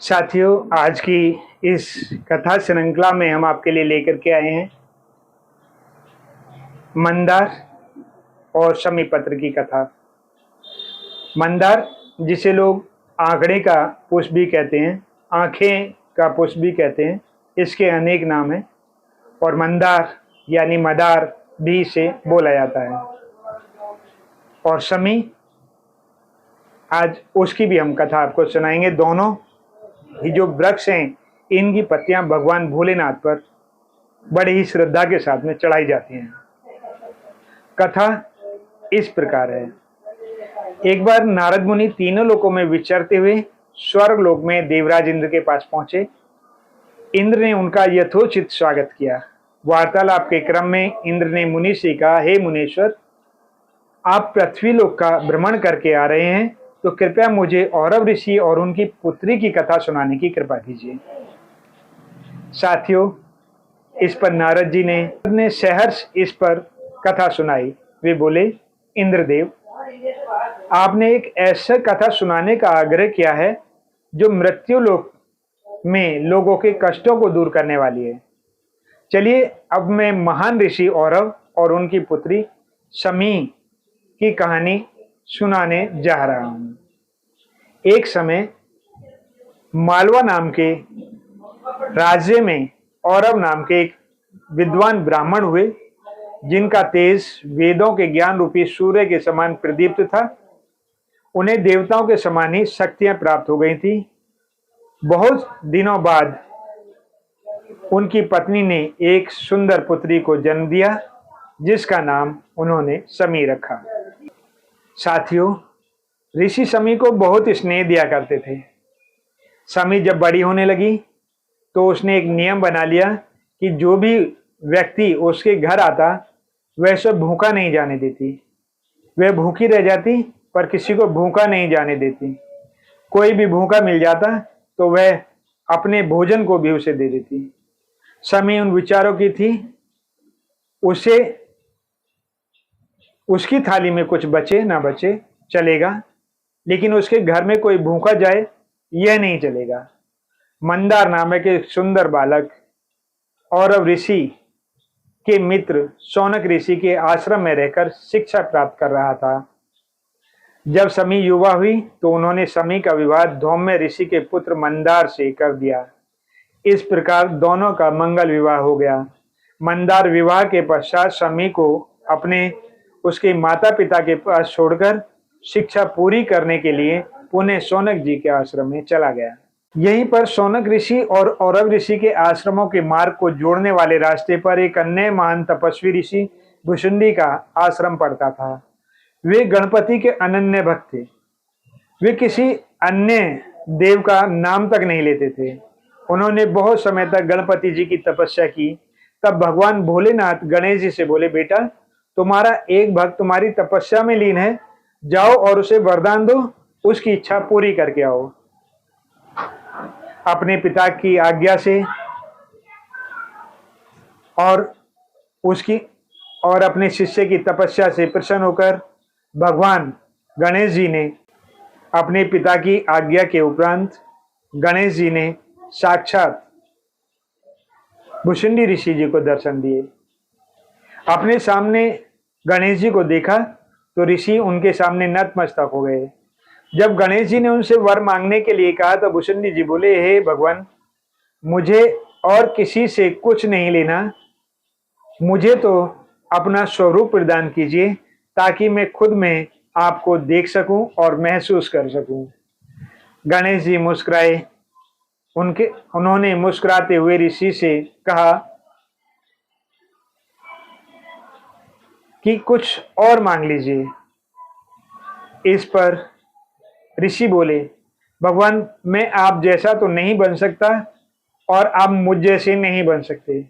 साथियों, आज की इस कथा श्रृंखला में हम आपके लिए लेकर के आए हैं मंदार और शमी पत्र की कथा। मंदार, जिसे लोग आंकड़े का पुष्प भी कहते हैं, आंखें का पुष्प भी कहते हैं, इसके अनेक नाम हैं। और मंदार यानी मदार भी इसे बोला जाता है। और शमी, आज उसकी भी हम कथा आपको सुनाएंगे। दोनों ये जो वृक्ष हैं, इनकी पत्तियां भगवान भोलेनाथ पर बड़े ही श्रद्धा के साथ में चढ़ाई जाती हैं। कथा इस प्रकार है। एक बार नारद मुनि तीनों लोकों में विचरते हुए स्वर्ग लोक में देवराज इंद्र के पास पहुंचे। इंद्र ने उनका यथोचित स्वागत किया। वार्तालाप के क्रम में इंद्र ने मुनि से कहा, हे मुनीश्वर, आप पृथ्वी लोक का भ्रमण करके आ रहे हैं, तो कृपया मुझे औरव ऋषि और उनकी पुत्री की कथा सुनाने की कृपा कीजिए। साथियों, इस पर नारद जी ने सहर्ष इस पर कथा सुनाई। वे बोले, इंद्रदेव, आपने एक ऐसा कथा सुनाने का आग्रह किया है जो मृत्यु लोक में लोगों के कष्टों को दूर करने वाली है। चलिए, अब मैं महान ऋषि औरव और उनकी पुत्री शमी की कहानी सुनाने जा रहा हूं। एक समय मालवा नाम के राज्य में औरव नाम के एक विद्वान ब्राह्मण हुए, जिनका तेज वेदों के ज्ञान रूपी सूर्य के समान प्रदीप्त था। उन्हें देवताओं के समान ही शक्तियां प्राप्त हो गई थी। बहुत दिनों बाद उनकी पत्नी ने एक सुंदर पुत्री को जन्म दिया, जिसका नाम उन्होंने शमी रखा। साथियों, ऋषि शमी को बहुत स्नेह दिया करते थे। शमी जब बड़ी होने लगी तो उसने एक नियम बना लिया कि जो भी व्यक्ति उसके घर आता वह उसे भूखा नहीं जाने देती। वह भूखी रह जाती पर किसी को भूखा नहीं जाने देती। कोई भी भूखा मिल जाता तो वह अपने भोजन को भी उसे दे देती। शमी उन विचारों की थी, उसे उसकी थाली में कुछ बचे ना बचे चलेगा, लेकिन उसके घर में कोई भूखा जाए यह नहीं चलेगा। मंदार नामक एक सुंदर बालक औरव ऋषि के मित्र शौनक ऋषि के आश्रम में रहकर शिक्षा प्राप्त कर रहा था। जब शमी युवा हुई तो उन्होंने शमी का विवाह धौम्य ऋषि के पुत्र मंदार से कर दिया। इस प्रकार दोनों का मंगल विवाह हो गया। मंदार विवाह के पश्चात शमी को अपने उसके माता पिता के पास छोड़कर शिक्षा पूरी करने के लिए पुणे शौनक जी के आश्रम में चला गया। यहीं पर शौनक ऋषि और औरव ऋषि के आश्रमों के मार्ग को जोड़ने वाले रास्ते पर एक अन्य महान तपस्वी ऋषि भुशुंडी का आश्रम पड़ता था। वे गणपति के अनन्य भक्त थे। वे किसी अन्य देव का नाम तक नहीं लेते थे। उन्होंने बहुत समय तक गणपति जी की तपस्या की। तब भगवान भोलेनाथ गणेश जी से बोले, बेटा, तुम्हारा एक भक्त तुम्हारी तपस्या में लीन है, जाओ और उसे वरदान दो, उसकी इच्छा पूरी करके आओ। अपने पिता की आज्ञा से और अपने शिष्य की तपस्या से प्रसन्न होकर भगवान गणेश जी ने अपने पिता की आज्ञा के उपरांत गणेश जी ने साक्षात भुशुंडी ऋषि जी को दर्शन दिए। अपने सामने गणेश जी को देखा तो ऋषि उनके सामने नतमस्तक हो गए। जब गणेश जी ने उनसे वर मांगने के लिए कहा तो भुशुंडी जी बोले, हे भगवान, मुझे और किसी से कुछ नहीं लेना, मुझे तो अपना स्वरूप प्रदान कीजिए ताकि मैं खुद में आपको देख सकूं और महसूस कर सकूं। गणेश जी मुस्कुराए। उन्होंने मुस्कुराते हुए ऋषि से कहा कि कुछ और मांग लीजिए। इस पर ऋषि बोले, भगवान, मैं आप जैसा तो नहीं बन सकता और आप मुझ जैसे नहीं बन सकते,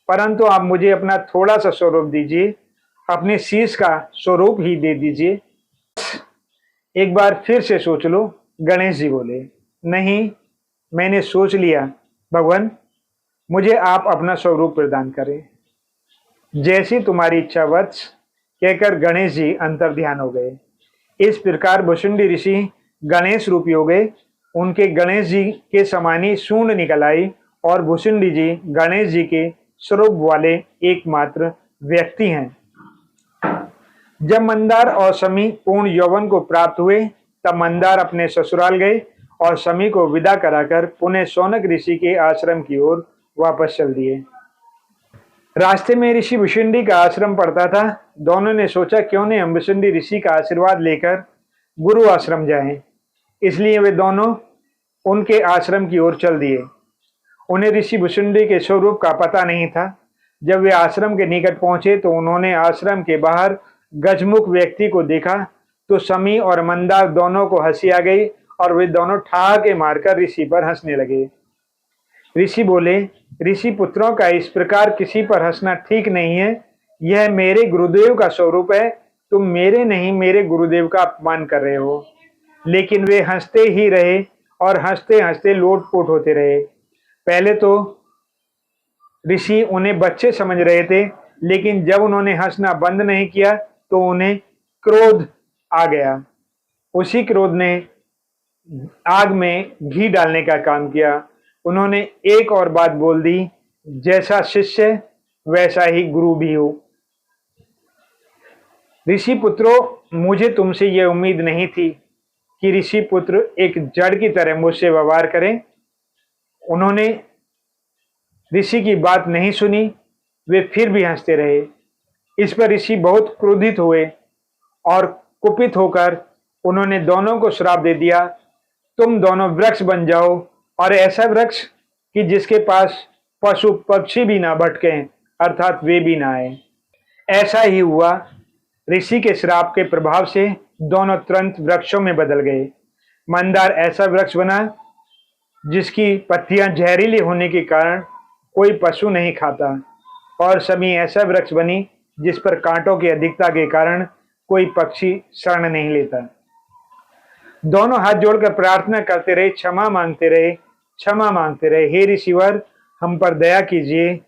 परंतु आप मुझे अपना थोड़ा सा स्वरूप दीजिए, अपने शीश का स्वरूप ही दे दीजिए। एक बार फिर से सोच लो। गणेश जी बोले, नहीं, मैंने सोच लिया भगवान, मुझे आप अपना स्वरूप प्रदान करें। जैसी तुम्हारी इच्छा वत्स, कहकर गणेश जी अंतर ध्यान हो गए। इस प्रकार भुशुंडी ऋषि गणेश रूपी हो गए उनके गणेश जी के समानी सूंड निकल आई और भुसुंडी जी गणेश जी के स्वरूप वाले एकमात्र व्यक्ति हैं। जब मंदार और शमी पूर्ण यौवन को प्राप्त हुए तब मंदार अपने ससुराल गए और शमी को विदा कराकर पुनः शौनक ऋषि के आश्रम की ओर वापस चल दिए। रास्ते में ऋषि भुसुंडी का आश्रम पड़ता था। दोनों ने सोचा क्यों नहीं हम भुसुंडी ऋषि का आशीर्वाद लेकर गुरु आश्रम जाएं। इसलिए वे दोनों उनके आश्रम की ओर चल दिए। उन्हें ऋषि भुसुंडी के स्वरूप का पता नहीं था। जब वे आश्रम के निकट पहुंचे तो उन्होंने आश्रम के बाहर गजमुख व्यक्ति को देखा तो शमी और मंदार दोनों को हंसी आ गई और वे दोनों ठहाके मारकर ऋषि पर हंसने लगे। ऋषि बोले, ऋषि पुत्रों का इस प्रकार किसी पर हंसना ठीक नहीं है। यह मेरे गुरुदेव का स्वरूप है। तुम मेरे नहीं मेरे गुरुदेव का अपमान कर रहे हो। लेकिन वे हंसते ही रहे और हंसते हंसते लोटपोट होते रहे। पहले तो ऋषि उन्हें बच्चे समझ रहे थे, लेकिन जब उन्होंने हंसना बंद नहीं किया तो उन्हें क्रोध आ गया। उसी क्रोध ने आग में घी डालने का काम किया। उन्होंने एक और बात बोल दी, जैसा शिष्य वैसा ही गुरु भी हो। ऋषि पुत्रों, मुझे तुमसे यह उम्मीद नहीं थी कि ऋषि पुत्र एक जड़ की तरह मुझसे व्यवहार करें। उन्होंने ऋषि की बात नहीं सुनी। वे फिर भी हंसते रहे। इस पर ऋषि बहुत क्रोधित हुए और कुपित होकर उन्होंने दोनों को श्राप दे दिया, तुम दोनों वृक्ष बन जाओ और ऐसा वृक्ष कि जिसके पास पशु पक्षी भी ना भटकें, अर्थात वे भी ना आए। ऐसा ही हुआ। ऋषि के श्राप के प्रभाव से दोनों तुरंत वृक्षों में बदल गए। मंदार ऐसा वृक्ष बना जिसकी पत्तियां जहरीली होने के कारण कोई पशु नहीं खाता और शमी ऐसा वृक्ष बनी जिस पर कांटों की अधिकता के कारण कोई पक्षी शरण नहीं लेता। दोनों हाथ जोड़कर प्रार्थना करते रहे, क्षमा मांगते रहे, क्षमा मांगते रहे। हे ऋषिवर, हम पर दया कीजिए,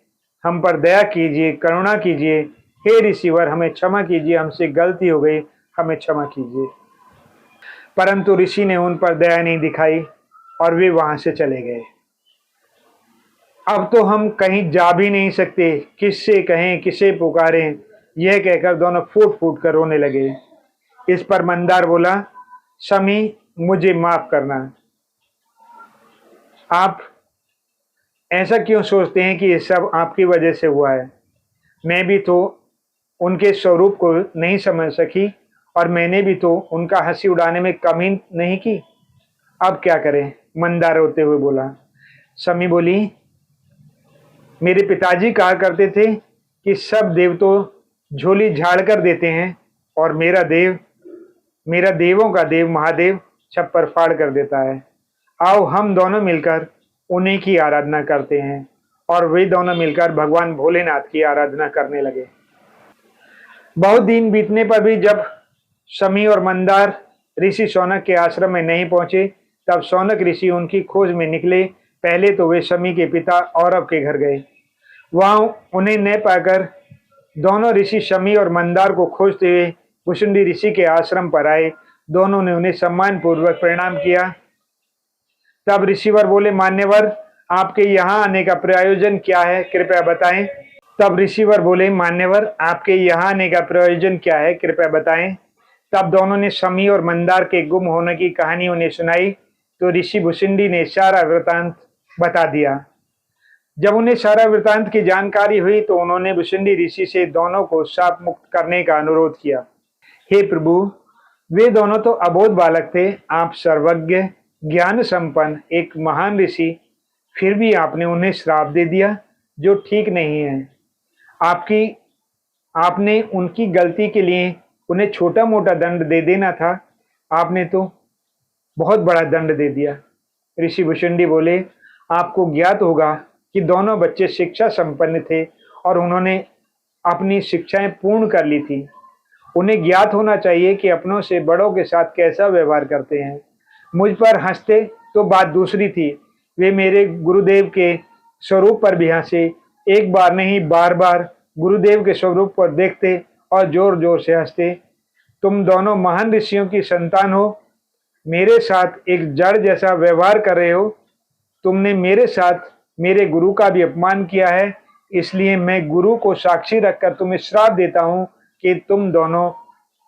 हम पर दया कीजिए, करुणा कीजिए। हे ऋषिवर, हमें क्षमा कीजिए, हमसे गलती हो गई, हमें क्षमा कीजिए। परंतु ऋषि ने उन पर दया नहीं दिखाई और वे वहां से चले गए। अब तो हम कहीं जा भी नहीं सकते, किससे कहें, किसे पुकारें, यह कहकर दोनों फूट फूट कर रोने लगे। इस पर मंदार बोला, शमी, मुझे माफ करना। आप ऐसा क्यों सोचते हैं कि ये सब आपकी वजह से हुआ है? मैं भी तो उनके स्वरूप को नहीं समझ सकी और मैंने भी तो उनका हंसी उड़ाने में कमी नहीं की। अब क्या करें? मंदार रोते हुए बोला। शमी बोली, मेरे पिताजी कहा करते थे कि सब देव तो झोली झाड़ कर देते हैं और मेरा देवों का देव महादेव छप्पर फाड़ कर देता है। आओ हम दोनों मिलकर उन्हीं की आराधना करते हैं। और वे दोनों मिलकर भगवान भोलेनाथ की आराधना करने लगे। बहुत दिन बीतने पर भी जब शमी और मंदार ऋषि शौनक के आश्रम में नहीं पहुंचे तब शौनक ऋषि उनकी खोज में निकले। पहले तो वे शमी के पिता औरव के घर गए। वहां उन्हें न पाकर दोनों ऋषि शमी और मंदार को खोजते हुए भुसुंडी ऋषि के आश्रम पर आए। दोनों ने उन्हें सम्मान पूर्वक प्रणाम किया। तब ऋषिवर बोले, मान्यवर, आपके यहाँ आने का प्रयोजन क्या है, कृपया बताएं। तब ऋषिवर बोले, मान्यवर, आपके यहाँ आने का प्रयोजन क्या है, कृपया बताएं। तब दोनों ने शमी और मंदार के गुम होने की कहानी उन्हें सुनाई तो ऋषि भुसुंडी ने सारा वृतांत बता दिया। जब उन्हें सारा वृतांत की जानकारी हुई तो उन्होंने भुसुंडी ऋषि से दोनों को शाप मुक्त करने का अनुरोध किया। हे प्रभु, वे दोनों तो अबोध बालक थे, आप सर्वज्ञ ज्ञान संपन्न एक महान ऋषि, फिर भी आपने उन्हें श्राप दे दिया जो ठीक नहीं है। आपने उनकी गलती के लिए उन्हें छोटा मोटा दंड दे देना था, आपने तो बहुत बड़ा दंड दे दिया। ऋषि भुसुंडी बोले, आपको ज्ञात होगा कि दोनों बच्चे शिक्षा संपन्न थे और उन्होंने अपनी शिक्षाएं पूर्ण कर ली थी। उन्हें ज्ञात होना चाहिए कि अपनों से बड़ों के साथ कैसा व्यवहार करते हैं। मुझ पर हंसते तो बात दूसरी थी, वे मेरे गुरुदेव के स्वरूप पर भी हंसे। एक बार नहीं, बार बार गुरुदेव के स्वरूप पर देखते और जोर जोर से हंसते। तुम दोनों महान ऋषियों की संतान हो, मेरे साथ एक जड़ जैसा व्यवहार कर रहे हो। तुमने मेरे साथ मेरे गुरु का भी अपमान किया है, इसलिए मैं गुरु को साक्षी रखकर तुम्हें श्राप देता हूं कि तुम दोनों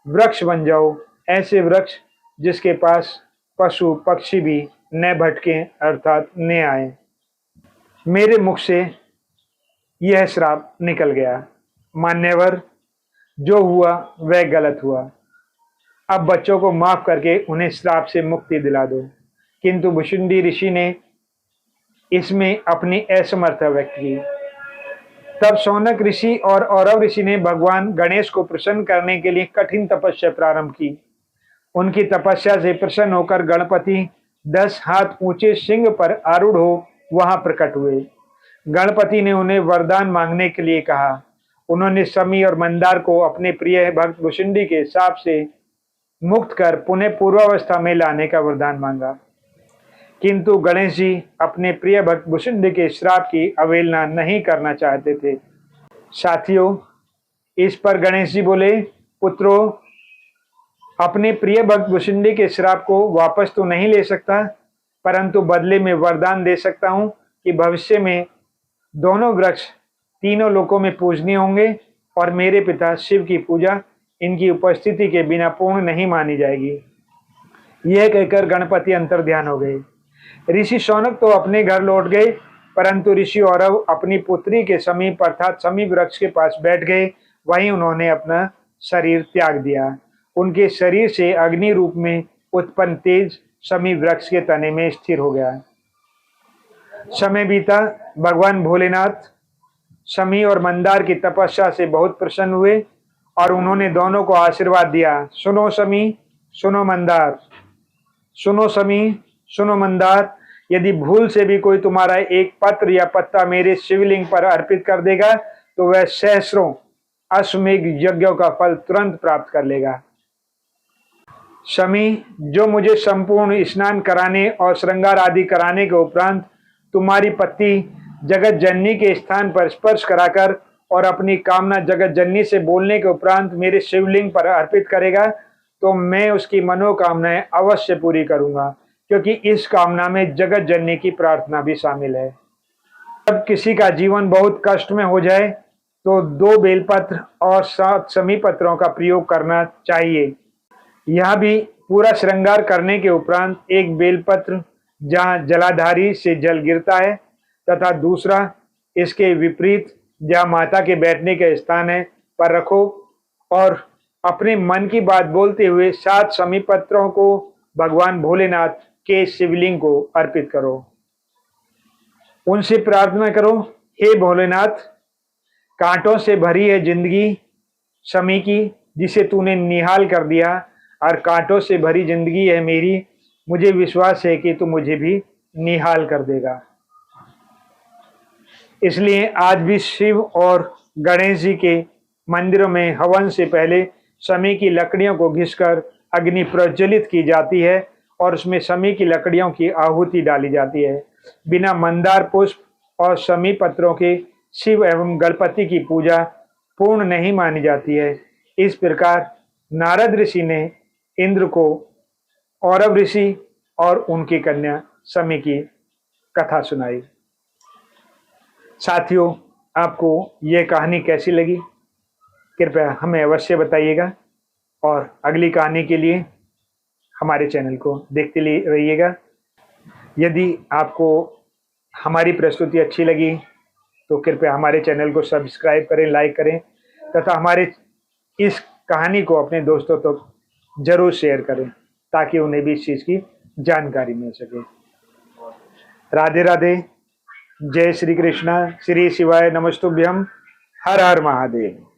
वृक्ष बन जाओ, ऐसे वृक्ष जिसके पास पशु पक्षी भी न भटके अर्थात न आए। मेरे मुख से यह श्राप निकल गया। मान्यवर, जो हुआ वह गलत हुआ। अब बच्चों को माफ करके उन्हें श्राप से मुक्ति दिला दो। किंतु भुशुंडी ऋषि ने इसमें अपनी असमर्थता व्यक्त की। तब शौनक ऋषि और औरव ऋषि ने भगवान गणेश को प्रसन्न करने के लिए कठिन तपस्या प्रारंभ की। उनकी तपस्या से प्रसन्न होकर गणपति 10 हाथ ऊंचे सिंह पर आरूढ़ हो वहां प्रकट हुए। गणपति ने उन्हें वरदान मांगने के लिए कहा। उन्होंने शमी और मंदार को अपने प्रिय भक्त भुशुंडी के शाप से मुक्त कर पुनः पूर्वावस्था में लाने का वरदान मांगा। किंतु गणेश जी अपने प्रिय भक्त भुशुंडी के श्राप की अवहेलना नहीं करना चाहते थे। साथियों, इस पर गणेश जी बोले, पुत्रों, अपने प्रिय भक्त भुशुंडी के श्राप को वापस तो नहीं ले सकता, परंतु बदले में वरदान दे सकता हूं कि भविष्य में दोनों वृक्ष तीनों लोकों में पूजनीय होंगे और मेरे पिता शिव की पूजा इनकी उपस्थिति के बिना पूर्ण नहीं मानी जाएगी। यह कहकर गणपति अंतर्ध्यान हो गए। ऋषि शौनक तो अपने घर लौट गए, परंतु ऋषि औरव अपनी पुत्री के समीप अर्थात समीप वृक्ष के पास बैठ गए। वहीं उन्होंने अपना शरीर त्याग दिया। उनके शरीर से अग्नि रूप में उत्पन्न तेज समीप वृक्ष के तने में स्थिर हो गया। समय बीता। भगवान भोलेनाथ शमी और मंदार की तपस्या से बहुत प्रसन्न हुए और उन्होंने दोनों को आशीर्वाद दिया। सुनो शमी, सुनो मंदार, सुनो शमी, सुनो मंदार, यदि भूल से भी कोई तुम्हारा एक पत्र या पत्ता मेरे शिवलिंग पर अर्पित कर देगा तो वह सहस्रों अश्वमेघ यज्ञों का फल तुरंत प्राप्त कर लेगा। शमी, जो मुझे संपूर्ण स्नान कराने और श्रृंगार आदि कराने के उपरांत तुम्हारी पत्नी जगत जननी के स्थान पर स्पर्श कराकर और अपनी कामना जगत जननी से बोलने के उपरांत मेरे शिवलिंग पर अर्पित करेगा तो मैं उसकी मनोकामनाएं अवश्य पूरी करूंगा, क्योंकि इस कामना में जगत जननी की प्रार्थना भी शामिल है। जब किसी का जीवन बहुत कष्ट में हो जाए तो 2 बेलपत्र और 7 शमी पत्रों का प्रयोग करना चाहिए। यह भी पूरा श्रृंगार करने के उपरांत एक बेलपत्र जहां जलाधारी से जल गिरता है तथा दूसरा इसके विपरीत जहां माता के बैठने के स्थान है पर रखो और अपने मन की बात बोलते हुए 7 शमी पत्रों को भगवान भोलेनाथ के शिवलिंग को अर्पित करो। उनसे प्रार्थना करो, हे भोलेनाथ, कांटों से भरी है जिंदगी शमी की जिसे तूने निहाल कर दिया और कांटों से भरी जिंदगी है मेरी, मुझे विश्वास है कि तू मुझे भी निहाल कर देगा। इसलिए आज भी शिव और गणेश जी के मंदिरों में हवन से पहले शमी की लकड़ियों को घिसकर अग्नि प्रज्वलित की जाती है और उसमें शमी की लकड़ियों की आहुति डाली जाती है। बिना मंदार पुष्प और शमी पत्रों के शिव एवं गणपति की पूजा पूर्ण नहीं मानी जाती है। इस प्रकार नारद ऋषि ने इंद्र को औरव ऋषि और उनकी कन्या शमी की कथा सुनाई। साथियों, आपको यह कहानी कैसी लगी कृपया हमें अवश्य बताइएगा और अगली कहानी के लिए हमारे चैनल को देखते रहिएगा। यदि आपको हमारी प्रस्तुति अच्छी लगी तो कृपया हमारे चैनल को सब्सक्राइब करें, लाइक करें तथा हमारे इस कहानी को अपने दोस्तों तक जरूर शेयर करें ताकि उन्हें भी इस चीज़ की जानकारी मिल सके। राधे राधे। जय श्री कृष्णा। श्री शिवाय नमस्तुभ्यम। हर हर महादेव।